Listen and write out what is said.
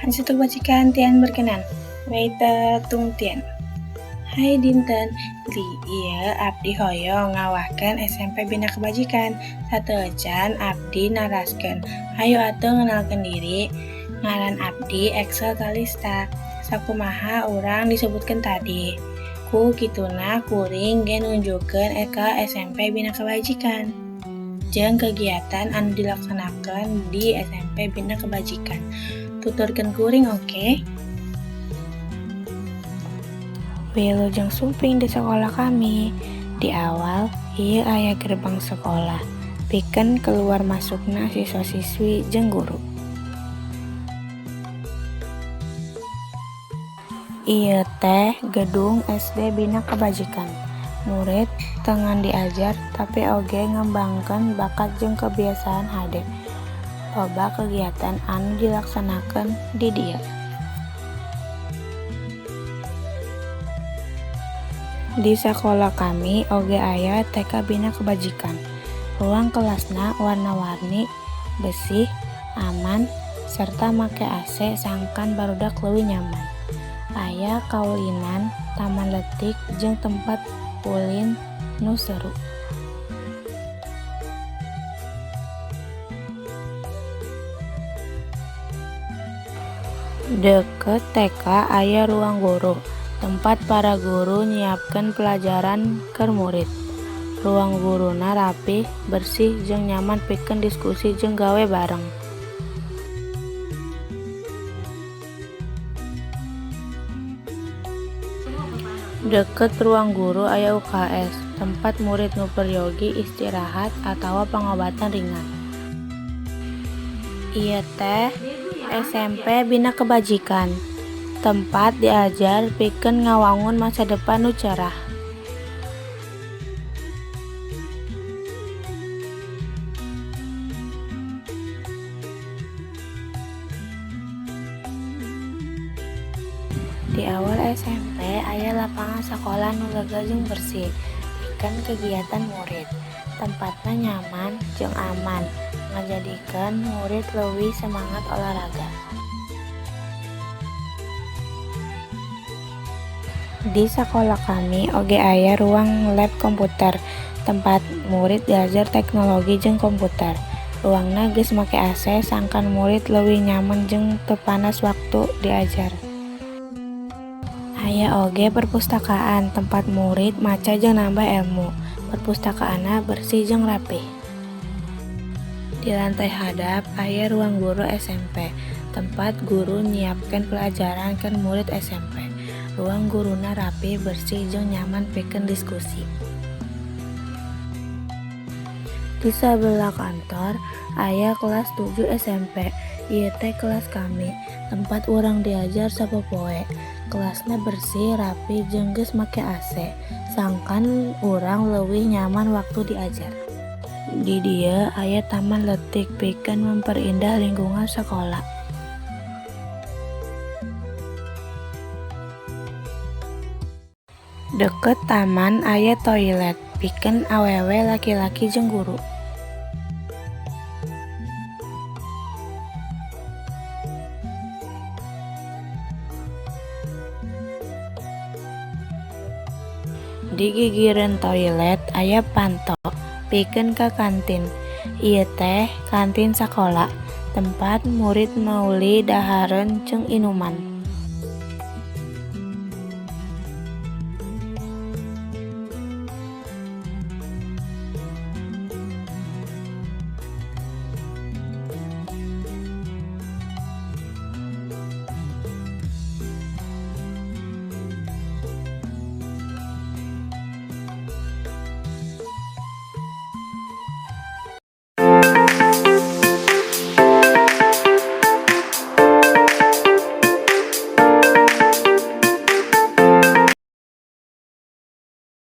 Hansutuk bacikan tian berkenan. Weita tung tian. Hai dinten, di ieu abdi hoyong ngawahkeun SMP Bina Kebajikan. Sateuecan abdi naraskeun. Hayu atuh ngenalkeun diri. Ngaran abdi Excel Kalista. Sakumaha urang disebutkeun tadi. Ku kituna kuring ge nunjukkeun ka SMP Bina Kebajikan. Jeung kegiatan anu dilaksanakeun di SMP Bina Kebajikan. Tuturkeun kuring oke? Wilujeng sumping di sekolah kami. Di awal, ieu aya gerbang sekolah. Pikeun keluar masukna siswa-siswi jeung guru. Ieu teh gedung SD Bina Kebajikan. Murid tengan diajar tapi oge ngembangkeun bakat jeung kebiasaan hade. Loba kegiatan anu dilaksanakeun di dieu. Di sekolah kami oge aya TK Bina Kebajikan. Ruang kelasna warna-warni, bersih, aman, serta make AC sangkan barudak leuwih nyaman. Aya kaulinan, taman letik, jeung tempat ulin nu seru. Deket TK aya ruang guru, tempat para guru nyiapkeun pelajaran keur murid. Ruang guruna rapih, bersih, jeung nyaman pikeun diskusi jeung gawe bareng. Deket ruang guru aya UKS, tempat murid nu peryogi istirahat atawa pangobatan ringan. Ieu teh SMP Bina Kebajikan. Tempat diajar pikeun ngawangun masa depan nu cerah. Di awal SMP aya lapangan sekolah nu lega jeung bersih. Pikeun kegiatan murid. Tempatna nyaman jeung aman, ngajadikeun murid leuwih semangat olahraga. Di sekolah kami oge aya ruang lab komputer, tempat murid diajar teknologi jeung komputer. Ruangna geus make AC sangkan murid leuwih nyaman jeung teu panas waktu diajar. Aya oge perpustakaan, tempat murid maca jeung nambah ilmu. Perpustakaanna bersih jeung rapih. Di lantai hadap aya ruang guru SMP, tempat guru nyiapkeun pelajaran keur murid SMP. Ruang guruna rapi, bersih, jeung nyaman pikeun diskusi. Di sabelah kantor aya kelas 7 SMP. Ieu teh kelas kami, tempat urang diajar sapopoe. Kelasna bersih, rapi, jeung geus make AC. Sangkan urang leuwih nyaman waktu diajar. Di dieu aya taman letik pikeun memperindah lingkungan sekolah. Deket taman aya toilet, pikeun awewe laki-laki jeung guru. Di gigireun toilet aya panto, pikeun ka kantin. Ieu teh kantin sakola, tempat murid meuli dahareun jeung inuman.